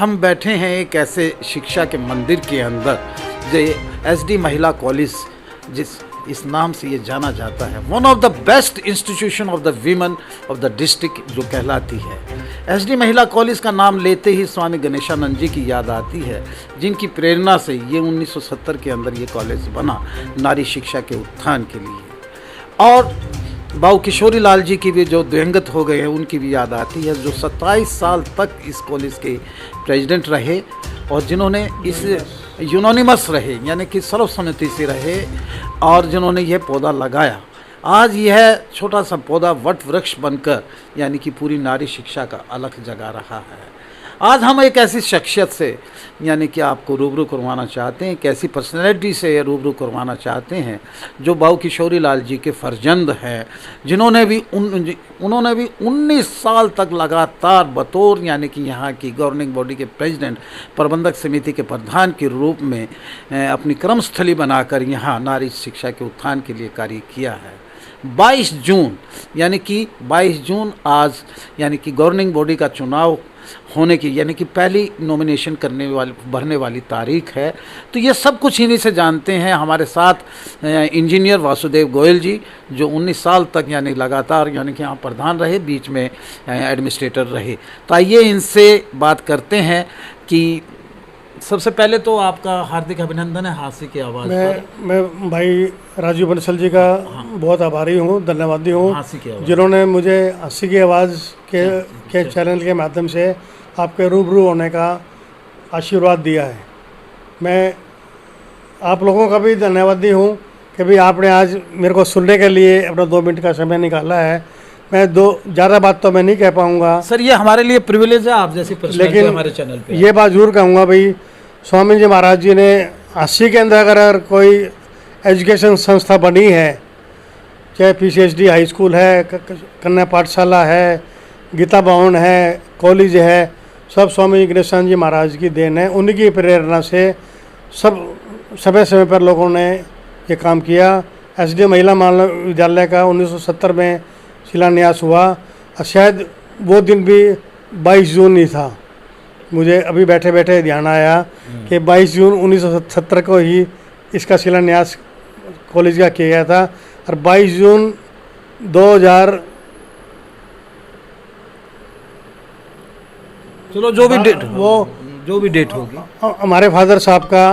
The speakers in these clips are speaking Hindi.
हम बैठे हैं एक ऐसे शिक्षा के मंदिर के अंदर जो एसडी महिला कॉलेज जिस इस नाम से ये जाना जाता है, one of the best institution of the women of the district जो कहलाती है। एसडी महिला कॉलेज का नाम लेते ही स्वामी गणेशानंद जी की याद आती है, जिनकी प्रेरणा से ये 1970 के अंदर ये कॉलेज बना नारी शिक्षा के उत्थान के लिए। और बाबू किशोरी लाल जी की भी जो दिवंगत हो गए हैं उनकी भी याद आती है, जो 27 साल तक इस कॉलेज के प्रेसिडेंट रहे और जिन्होंने इस यूनानिमस रहे यानी कि सर्वसम्मति से रहे और जिन्होंने यह पौधा लगाया। आज यह छोटा सा पौधा वट वृक्ष बनकर यानी कि पूरी नारी शिक्षा का अलख जगा रहा है। आज हम एक ऐसी शख्सियत से यानी कि आपको रूबरू करवाना चाहते हैं, एक ऐसी पर्सनैलिटी से रूबरू करवाना चाहते हैं जो बाबू किशोरी लाल जी के फर्जंद हैं, जिन्होंने भी उन्होंने भी 19 साल तक लगातार बतौर यानी कि यहाँ की गवर्निंग बॉडी के प्रेसिडेंट, प्रबंधक समिति के प्रधान के रूप में अपनी कर्मस्थली बनाकर यहाँ नारी शिक्षा के उत्थान के लिए कार्य किया है। 22 जून यानी कि 22 जून आज यानी कि गवर्निंग बॉडी का चुनाव होने की यानी कि पहली नॉमिनेशन भरने वाली तारीख है। तो ये सब कुछ इन्हीं से जानते हैं। हमारे साथ इंजीनियर वासुदेव गोयल जी जो 19 साल तक यानी लगातार यानी कि यहाँ प्रधान रहे, बीच में एडमिनिस्ट्रेटर रहे। तो आइए इनसे बात करते हैं कि सबसे पहले तो आपका हार्दिक अभिनंदन है हास्य की आवाज़ पर। मैं भाई राजीव बंसल जी का बहुत आभारी हूँ, धन्यवादी हूँ, जिन्होंने मुझे हास्य की आवाज़ के चैनल के माध्यम से आपके रूबरू होने का आशीर्वाद दिया है। मैं आप लोगों का भी धन्यवादी हूँ कि भाई आपने आज मेरे को सुनने के लिए अपना 2 मिनट का समय निकाला है। मैं ज़्यादा बात तो मैं नहीं कह पाऊँगा सर, ये हमारे लिए प्रिविलेज है आप जैसी पर्सनैलिटी हमारे चैनल पे। ये बात जरूर कहूँगा भाई, स्वामी जी महाराज जी ने 80 के अंदर अगर कोई एजुकेशन संस्था बनी है, चाहे PCSD हाई स्कूल है, कन्या पाठशाला है, गीता भवन है, कॉलेज है, सब स्वामी गणेशानंद जी महाराज की देन है। उनकी प्रेरणा से समय समय पर लोगों ने ये काम किया। SD महिला महाविद्यालय का 1970 में शिलान्यास हुआ और शायद वो दिन भी 22 जून ही था। मुझे अभी बैठे बैठे ध्यान आया कि 22 जून 1970 को ही इसका शिलान्यास कॉलेज का किया गया था और 22 जून 2000 चलो जो भी डेट होगी हमारे फादर साहब का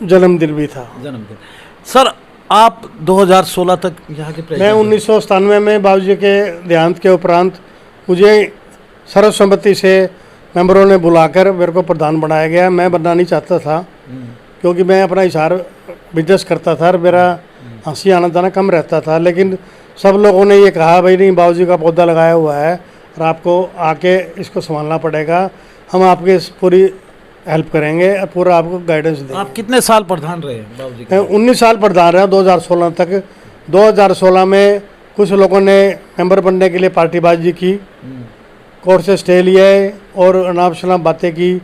जन्मदिन भी था। जन्मदिन सर, आप 2016 तक यहाँ के प्रेसिडेंट? मैं 1997 में बाबूजी के देहांत के उपरांत मुझे सर्वसम्मति से मेंबरों ने बुलाकर मेरे को प्रधान बनाया गया। मैं बनना नहीं चाहता था क्योंकि मैं अपना हिसार बिजनेस करता था और मेरा हंसी आना जाना कम रहता था, लेकिन सब लोगों ने ये कहा भाई नहीं, बाबूजी का पौधा लगाया हुआ है और आपको आके इसको संभालना पड़ेगा, हम आपके पूरी हेल्प करेंगे, पूरा आपको गाइडेंस देंगे। आप कितने साल प्रधान रहे बाबूजी? 19 साल प्रधान रहा 2016 तक। 2016 में कुछ लोगों ने मेंबर बनने के लिए पार्टीबाजी की, कोर्ट से स्टे लिया और अनाप शनाप बातें की,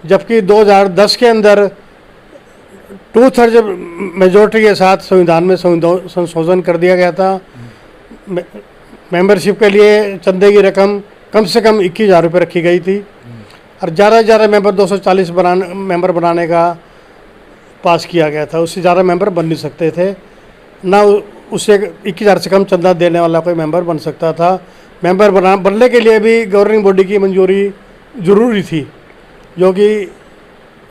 जबकि 2010 के अंदर 2/3 मेजोरिटी के साथ संविधान में संशोधन कर दिया गया था। मेंबरशिप के लिए चंदे की रकम कम से कम 21,000 रुपये रखी गई थी और ज़्यादा से ज़्यादा मेंबर 240 मेंबर बनाने का पास किया गया था। उससे ज़्यादा मेंबर बन नहीं सकते थे, ना उससे 21,000 से कम चंदा देने वाला कोई मेंबर बन सकता था। मेंबर बनने के लिए भी गवर्निंग बॉडी की मंजूरी ज़रूरी थी, जो कि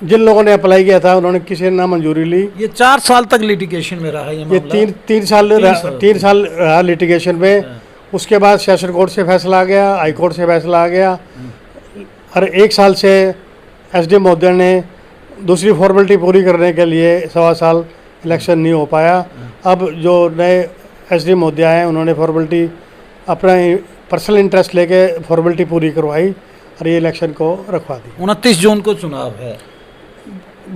जिन लोगों ने अप्लाई किया था उन्होंने किसी ने ना मंजूरी ली। ये 4 साल तक लिटिगेशन में रहा ये तीन साल रहा लिटिगेशन में। उसके बाद सेशन कोर्ट से फैसला आ गया, हाई कोर्ट से फैसला आ गया और 1 साल से SD महोदय ने दूसरी फॉर्मेलिटी पूरी करने के लिए 1.25 साल इलेक्शन नहीं हो पाया। अब जो नए SD महोदय हैं उन्होंने फॉर्मेलिटी अपना पर्सनल इंटरेस्ट लेके फॉर्मेलिटी पूरी करवाई और ये इलेक्शन को रखवा दी। 29 जून को चुनाव है।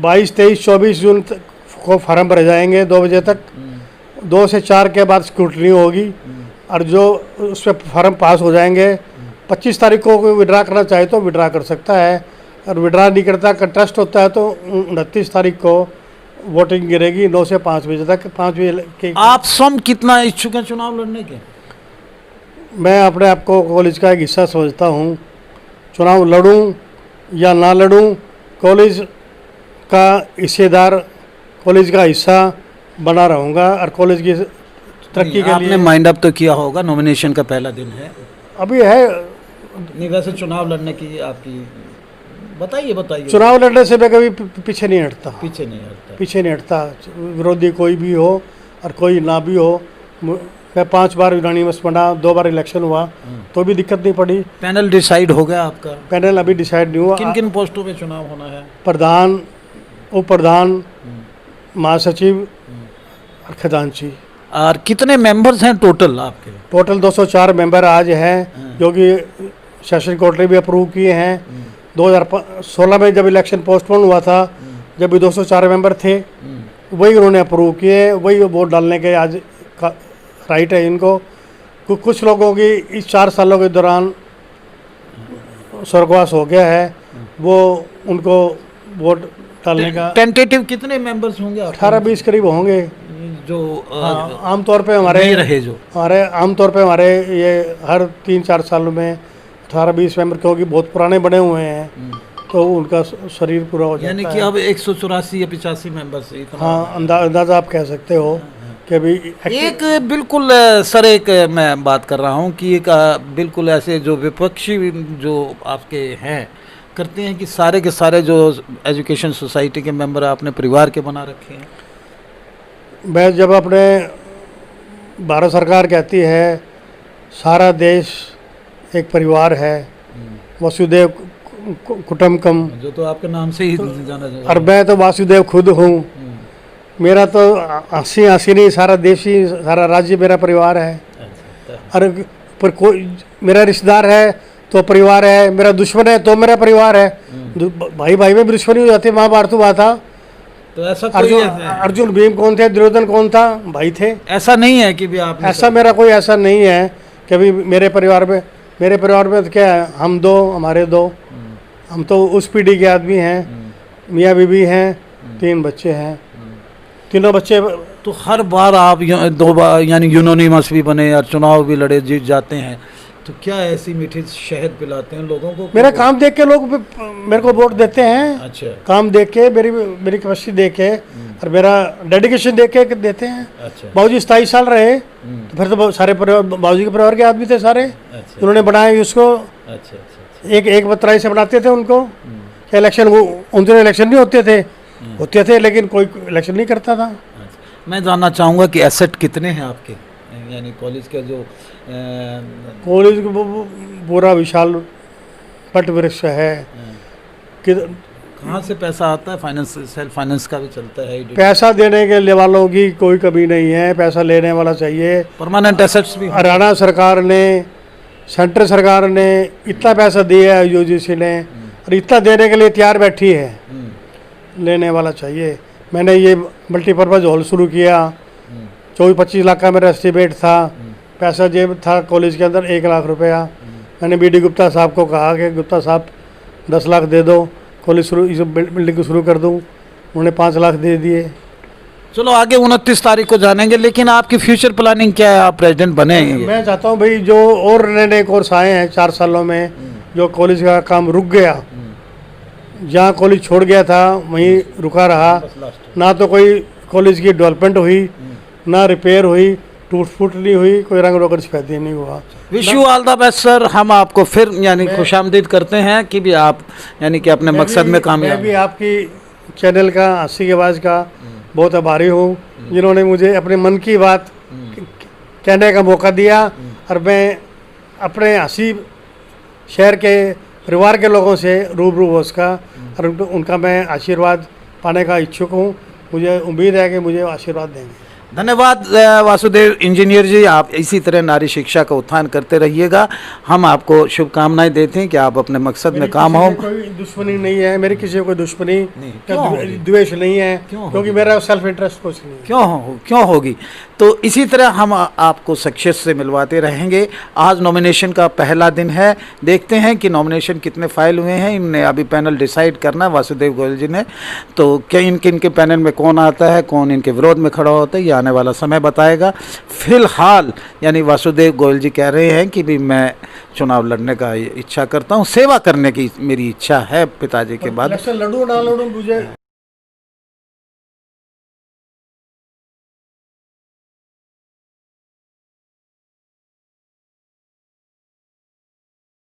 22, 23, 24 जून को फार्म भरे जाएंगे 2 बजे तक। 2 से 4 के बाद स्क्रूटनी होगी और जो उस पर फार्म पास हो जाएंगे 25 तारीख को कोई विड्रा करना चाहे तो विड्रा कर सकता है और विड्रा नहीं करता, कंटेस्ट होता है तो 29 तारीख को वोटिंग गिरेगी 9 से 5 बजे तक। 5 बजे के आप स्वयं कितना इच्छुक हैं चुनाव लड़ने के? मैं अपने आप को कॉलेज का एक हिस्सा समझता हूँ। चुनाव लड़ूँ या ना लड़ूं, कॉलेज का हिस्सेदार, कॉलेज का हिस्सा बना रहूँगा और कॉलेज की तरक्की के आपने लिए। माइंड अप तो किया होगा, नॉमिनेशन का पहला दिन है। अभी है, नहीं वैसे चुनाव लड़ने की आपकी बताइए। चुनाव लड़ने से मैं कभी पीछे नहीं हटता, पीछे नहीं हटता। पीछे नहीं हटता। विरोधी कोई भी हो और कोई ना भी हो, मैं 5 बार यूनानिमस बना, 2 बार इलेक्शन हुआ तो भी दिक्कत नहीं पड़ी। पैनल डिसाइड हो गया आपका? पैनल अभी डिसाइड नहीं हुआ। किन किन पोस्टों पे चुनाव होना है? प्रधान, उप प्रधान, महासचिव और खजांची। और कितने मेंबर्स हैं टोटल आपके? टोटल 204 मेंबर आज हैं, जो कि सेशन कोर्ट ने भी अप्रूव किए हैं। 2016 में जब इलेक्शन पोस्टपोन हुआ था, जब भी 204 मेंबर थे, वही उन्होंने अप्रूव किए, वही वोट डालने के आज का राइट है इनको। कुछ लोगों की इस 4 सालों के दौरान स्वर्गवास हो गया है, वो उनको वोट डालने का। टेंटेटिव कितने मेंबर्स होंगे? 18-20 करीब होंगे जो आमतौर पे नहीं रहे, जो आमतौर पे हमारे ये हर 3-4 सालों में 18-20 मेंबर, क्योंकि बहुत पुराने बने हुए हैं तो उनका शरीर पूरा हो जाता है। यानी कि अब 184 या 85 मेंबर्स इतना। हाँ, अंदाजा आप कह सकते हो कि अभी एक बिल्कुल सर, एक मैं बात कर रहा हूँ कि एक बिल्कुल ऐसे जो विपक्षी जो आपके हैं करते हैं कि सारे के सारे जो एजुकेशन सोसाइटी के मेंबर आपने परिवार के बना रखे हैं। मैं जब अपने भारत सरकार कहती है सारा देश एक परिवार है, वसुदेव कुटुंबकम, जो तो आपके नाम से ही जाना जाता है। और मैं तो वासुदेव खुद हूँ। मेरा तो हंसी नहीं, सारा देश ही, सारा राज्य मेरा परिवार है। और पर कोई मेरा रिश्तेदार है तो परिवार है, मेरा दुश्मन है तो मेरा परिवार है। भाई भाई में भी दुश्मनी हो जाती है। महाभारत हुआ था तो ऐसा कोई अर्जुन भीम कौन थे, दुर्योधन कौन था? भाई थे। ऐसा नहीं है कि भी आप ऐसा मेरा कोई ऐसा नहीं है कि अभी मेरे परिवार में तो क्या है, हम 2, हमारे 2, हम तो उस पीढ़ी के आदमी हैं। मियाँ बीबी हैं, 3 बच्चे हैं, तीनों बच्चे। तो हर बार आप 2 बार यानी यूनानिमस भी बने और चुनाव भी लड़े, जीत जाते हैं, तो क्या ऐसी मीठी शहद पिलाते हैं लोगों को? मेरा काम देख के लोग मेरे को वोट देते हैं। अच्छा। काम देख के, मेरी कैपेसिटी देख के और मेरा डेडिकेशन देख के देते हैं। अच्छा। बाबूजी 27 साल रहे तो फिर तो सारे बाबूजी के परिवार के आदमी थे सारे। अच्छा। उन्होंने बनाए उसको। अच्छा। एक बतराई से बनाते थे उनको। इलेक्शन उन दिनों इलेक्शन नहीं होते थे लेकिन कोई इलेक्शन नहीं करता था। मैं जानना चाहूँगा कि एसेट कितने हैं आपके, यानी कॉलेज का जो कॉलेज पूरा विशाल पट वृक्ष है कि कहाँ से पैसा आता है? फाइनेंस, सेल्फ फाइनेंस का भी चलता है? पैसा देने के लिए वालों की कोई कमी नहीं है, पैसा लेने वाला चाहिए। परमानेंट एसेट्स भी? हरियाणा सरकार ने, सेंट्रल सरकार ने इतना पैसा दिया है यूजीसी ने, और इतना देने के लिए तैयार बैठी है। लेने वाला चाहिए। मैंने ये मल्टीपर्पज़ हॉल शुरू किया, 24-25 लाख का मेरा एस्टिमेट था। पैसा जेब था कॉलेज के अंदर 1 लाख रुपया। मैंने बीडी गुप्ता साहब को कहा कि गुप्ता साहब 10 लाख दे दो, कॉलेज शुरू, इस बिल्डिंग को शुरू कर दूँ। उन्होंने 5 लाख दे दिए। चलो आगे 29 तारीख को जानेंगे, लेकिन आपकी फ्यूचर प्लानिंग क्या है? आप प्रेसिडेंट बनेंगे? मैं चाहता हूँ भाई, जो और नए कोर्स आए हैं 4 सालों में, जो कॉलेज का काम रुक गया, जहाँ कॉलेज छोड़ गया था वहीं रुका रहा, ना तो कोई कॉलेज की डेवलपमेंट हुई, ना रिपेयर हुई, टूट फूट नहीं हुई, कोई रंग रोगन शिकायत नहीं हुआ। Wish you all the best sir. हम आपको फिर यानी खुशामदीद करते हैं कि भी आप यानी कि अपने मकसद में कामयाब। मैं भी आपकी चैनल का, हंसी की आवाज़ का बहुत आभारी हूँ, जिन्होंने मुझे अपने मन की बात कहने का मौका दिया, और मैं अपने हंसी शहर के परिवार के लोगों से रूबरू हो उसका, और उनका मैं आशीर्वाद पाने का इच्छुक हूँ। मुझे उम्मीद है कि मुझे आशीर्वाद देंगे। धन्यवाद वासुदेव इंजीनियर जी, आप इसी तरह नारी शिक्षा का उत्थान करते रहिएगा। हम आपको शुभकामनाएं देते हैं कि आप अपने मकसद में काम हो। कोई दुश्मनी नहीं है मेरी, किसी को कोई दुश्मनी नहीं, द्वेष नहीं है, क्योंकि मेरा सेल्फ इंटरेस्ट कुछ नहीं। क्यों होगी? तो इसी तरह हम आपको सक्सेस से मिलवाते रहेंगे। आज नॉमिनेशन का पहला दिन है, देखते हैं कि नॉमिनेशन कितने फाइल हुए हैं। इनने अभी पैनल डिसाइड करना है वासुदेव गोयल जी ने, तो क्या इनके पैनल में कौन आता है, कौन इनके विरोध में खड़ा होता है, आने वाला समय बताएगा। फिलहाल यानी वासुदेव गोयल जी कह रहे हैं कि भी मैं चुनाव लड़ने का इच्छा करता हूँ, सेवा करने की मेरी इच्छा है पिताजी के बाद। इलेक्शन लड़ूं ना लड़ूं मुझे